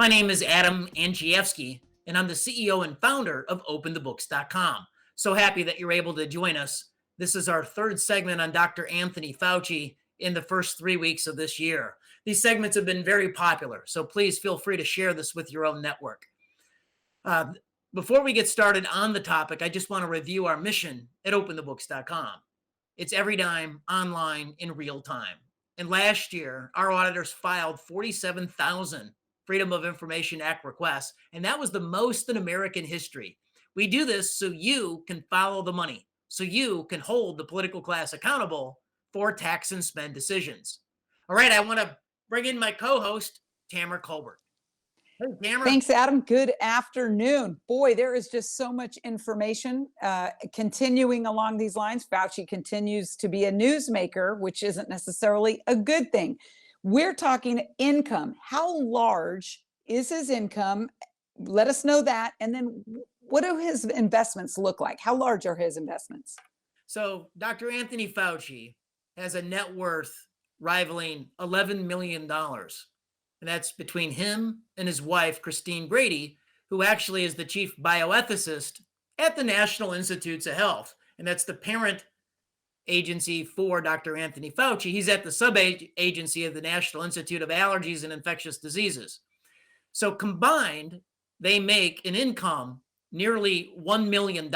My name is Adam Andrzejewski, and I'm the CEO and founder of OpenTheBooks.com. So happy that you're able to join us. This is our third segment on Dr. Anthony Fauci in the first 3 weeks of this year. These segments have been very popular, so please feel free to share this with your own network. Uh, Before we get started on the topic, I just want to review our mission at OpenTheBooks.com. It's every dime online in real time. And last year, our auditors filed 47,000 Freedom of Information Act requests, and that was the most in American history. We do this so you can follow the money, so you can hold the political class accountable for tax and spend decisions. All right, I want to bring in my co-host, Tamara Colbert. Hey, Tamara. Thanks, Adam. Good afternoon. Boy, there is just so much information continuing along these lines. Fauci continues to be a newsmaker, which isn't necessarily a good thing. We're talking income. How large is his income? Let us know that. And then what do his investments look like? How large are his investments? So Dr. Anthony Fauci has a net worth rivaling $11 million. And that's between him and his wife, Christine Brady, who actually is the chief bioethicist at the National Institutes of Health. And that's the parent agency for Dr. Anthony Fauci. He's at the sub-agency of the National Institute of Allergies and Infectious Diseases. So combined, they make an income nearly $1 million,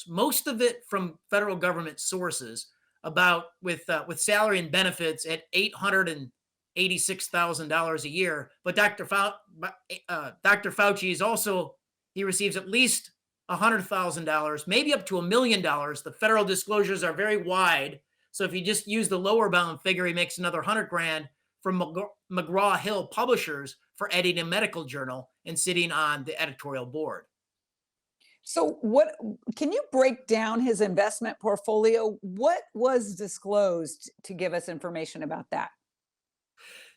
most of it from federal government sources, about with salary and benefits at $886,000 a year. But Dr. Fauci is also, he receives at least $100,000, maybe up to $1 million. The federal disclosures are very wide. So if you just use the lower bound figure, he makes another 100 grand from McGraw-Hill Publishers for editing a medical journal and sitting on the editorial board. So what can you break down his investment portfolio? What was disclosed to give us information about that?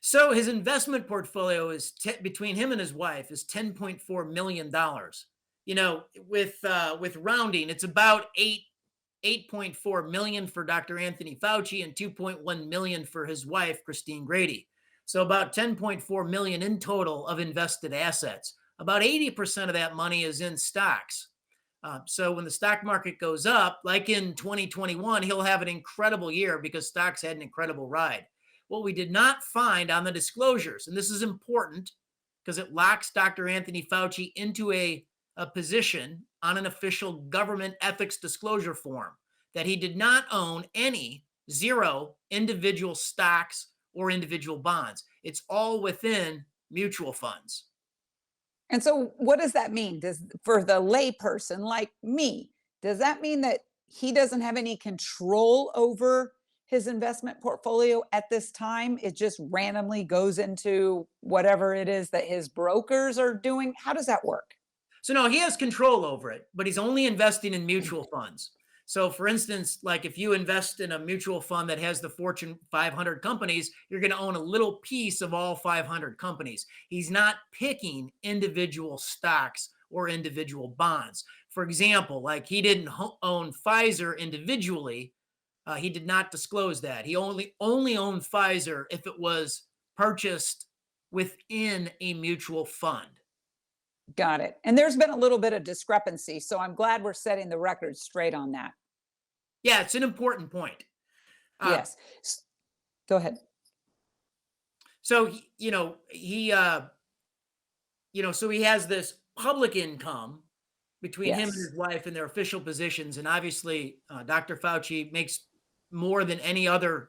So his investment portfolio is between him and his wife is $10.4 million. You know, with rounding, it's about 8.4 million for Dr. Anthony Fauci and 2.1 million for his wife, Christine Grady. So about 10.4 million in total of invested assets. About 80% of that money is in stocks. So when the stock market goes up, like in 2021, he'll have an incredible year because stocks had an incredible ride. What we did not find on the disclosures, and this is important because it locks Dr. Anthony Fauci into a position on an official government ethics disclosure form, that he did not own zero individual stocks or individual bonds. It's all within mutual funds. And so what does that mean? For the layperson like me, does that mean that he doesn't have any control over his investment portfolio at this time? It just randomly goes into whatever it is that his brokers are doing? How does that work? So no, he has control over it, but he's only investing in mutual funds. So for instance, like if you invest in a mutual fund that has the Fortune 500 companies, you're going to own a little piece of all 500 companies. He's not picking individual stocks or individual bonds. For example, like he didn't own Pfizer individually. He did not disclose that. He only owned Pfizer if it was purchased within a mutual fund. Got it. And there's been a little bit of discrepancy, so I'm glad we're setting the record straight on that. Yeah, it's an important point. Yes. Go ahead. So, so he has this public income between him and his wife and their official positions. And obviously, Dr. Fauci makes more than any other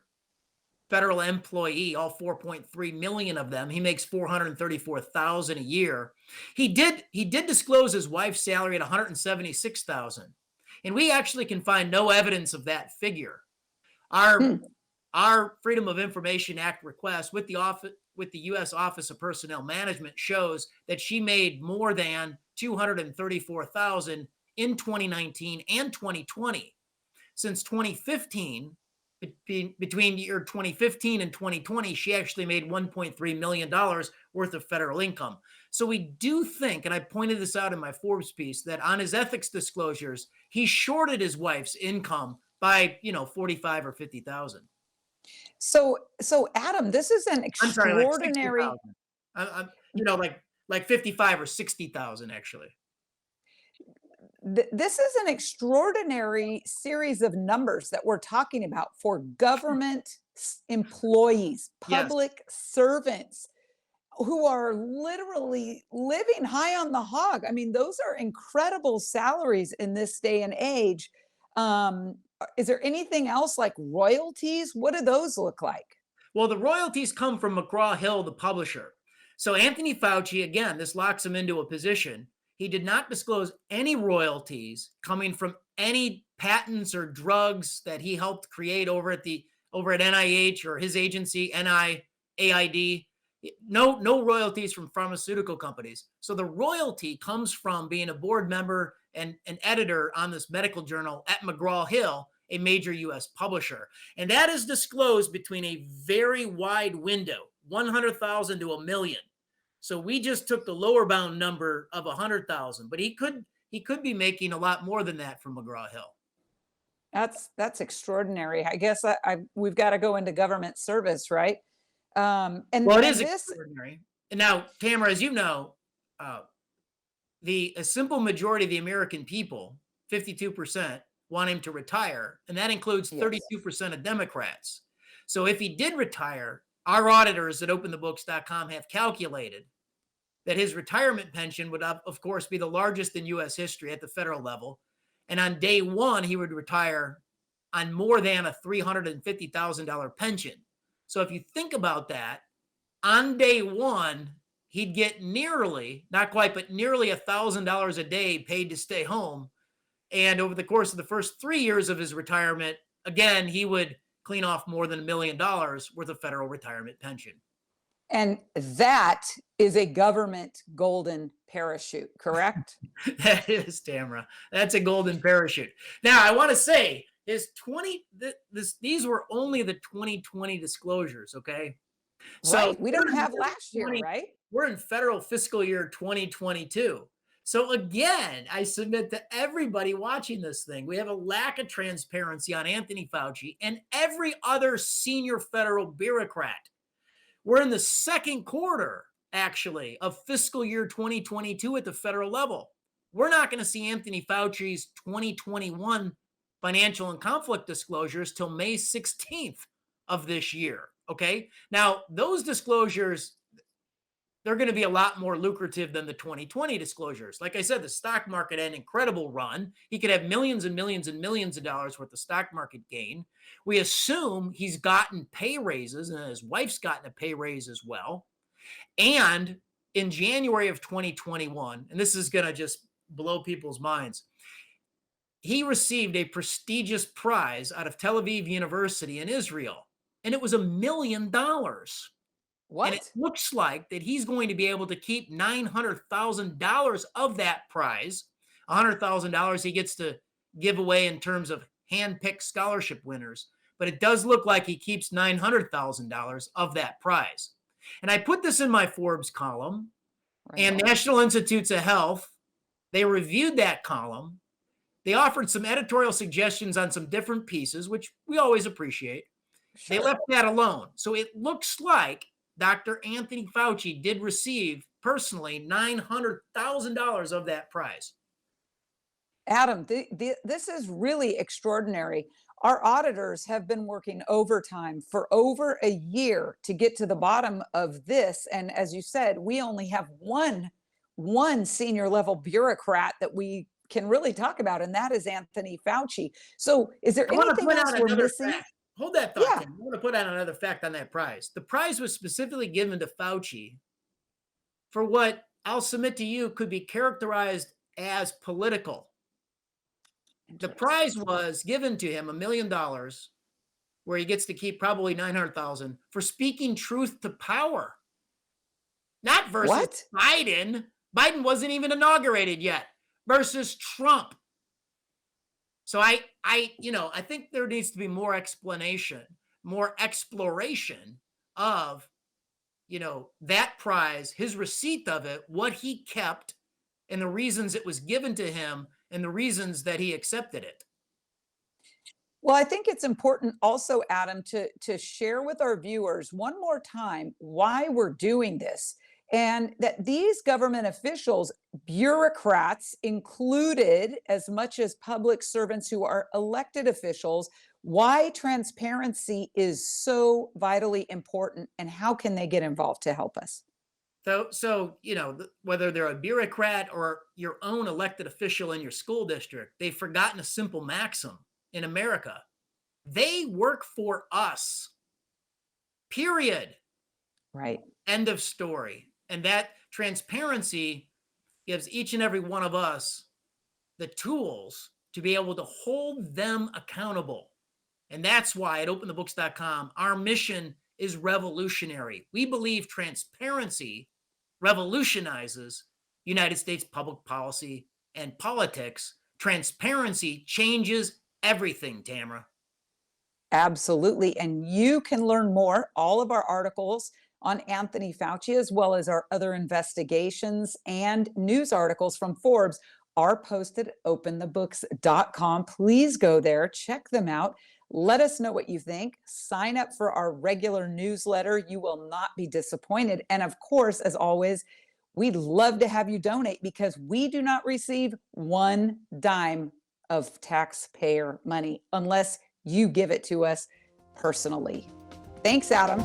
federal employee, all 4.3 million of them. He makes $434,000 a year. He did disclose his wife's salary at $176,000, and we actually can find no evidence of that figure. Our Freedom of Information Act request with the U.S. Office of Personnel Management shows that she made more than $234,000 in 2019 and 2020. Since 2015. Between year 2015 and 2020, she actually made $1.3 million worth of federal income. So we do think, and I pointed this out in my Forbes piece, that on his ethics disclosures, he shorted his wife's income by, 45 or 50,000. So Adam, this is an I'm sorry, like extraordinary. 60,000. like 55 or 60,000 actually. This is an extraordinary series of numbers that we're talking about for government employees, Yes. public servants who are literally living high on the hog. I mean, those are incredible salaries in this day and age. Is there anything else like royalties? What do those look like? Well, the royalties come from McGraw-Hill, the publisher. So Anthony Fauci, again, this locks him into a position. He did not disclose any royalties coming from any patents or drugs that he helped create over at NIH or his agency NIAID. No royalties from pharmaceutical companies. So the royalty comes from being a board member and an editor on this medical journal at McGraw-Hill, a major US publisher. And that is disclosed between a very wide window, 100,000 to a million. So we just took the lower bound number of 100,000, but he could be making a lot more than that from McGraw-Hill. That's extraordinary. I guess we've got to go into government service, right? Well, it is And this, extraordinary. And now, Tamara, as you know, uh, a simple majority of the American people, 52%, want him to retire, and that includes yes. 32% of Democrats. So if he did retire, our auditors at openthebooks.com have calculated that his retirement pension would, of course, be the largest in U.S. history at the federal level. And on day one, he would retire on more than a $350,000 pension. So if you think about that, on day one, he'd get nearly, not quite, but nearly $1,000 a day paid to stay home. And over the course of the first 3 years of his retirement, again, he would clean off more than $1 million worth of federal retirement pension. And that is a government golden parachute, correct? That is, Tamara. That's a golden parachute. Now, I want to say these were only the 2020 disclosures, okay? So Right. We don't have last year, right? we're in federal fiscal year 2022. So again, I submit to everybody watching this thing, we have a lack of transparency on Anthony Fauci and every other senior federal bureaucrat. We're in the second quarter, actually, of fiscal year 2022 at the federal level. We're not going to see Anthony Fauci's 2021 financial and conflict disclosures till May 16th of this year. Okay. Now, those disclosures, they're going to be a lot more lucrative than the 2020 disclosures. Like I said, the stock market had an incredible run. He could have millions and millions and millions of dollars worth of stock market gain. We assume he's gotten pay raises and his wife's gotten a pay raise as well. And in January of 2021, and this is going to just blow people's minds, he received a prestigious prize out of Tel Aviv University in Israel, and it was $1 million. And it What? looks like that he's going to be able to keep $900,000 of that prize. $100,000 he gets to give away in terms of hand-picked scholarship winners. But it does look like he keeps $900,000 of that prize. And I put this in my Forbes column, and Right. National Institutes of Health, they reviewed that column. They offered some editorial suggestions on some different pieces, which we always appreciate. They Sure. left that alone. So it looks like Dr. Anthony Fauci did receive personally $900,000 of that prize. Adam, this is really extraordinary. Our auditors have been working overtime for over a year to get to the bottom of this. And as you said, we only have one senior level bureaucrat that we can really talk about, and that is Anthony Fauci. So is there I want to anything put else out we're another missing? fact. Hold that thought, Yeah. Tim. I want to put out another fact on that prize. The prize was specifically given to Fauci for what I'll submit to you could be characterized as political. The Interesting. prize was given to him $1 million, where he gets to keep probably 900,000 for speaking truth to power, not versus What? Biden. Biden wasn't even inaugurated yet versus Trump. So I think there needs to be more explanation, more exploration of, that prize, his receipt of it, what he kept, and the reasons it was given to him, and the reasons that he accepted it. Well, I think it's important also, Adam, to share with our viewers one more time why we're doing this And that these government officials, bureaucrats included, as much as public servants who are elected officials, why transparency is so vitally important and how can they get involved to help us? So whether they're a bureaucrat or your own elected official in your school district, they've forgotten a simple maxim in America. They work for us, period. Right. End of story. And that transparency gives each and every one of us the tools to be able to hold them accountable. And that's why at openthebooks.com, our mission is revolutionary. We believe transparency revolutionizes United States public policy and politics. Transparency changes everything, Tamara. Absolutely. And you can learn more. All of our articles on Anthony Fauci, as well as our other investigations and news articles from Forbes, are posted at openthebooks.com. Please go there, check them out. Let us know what you think. Sign up for our regular newsletter. You will not be disappointed. And of course, as always, we'd love to have you donate because we do not receive one dime of taxpayer money unless you give it to us personally. Thanks, Adam.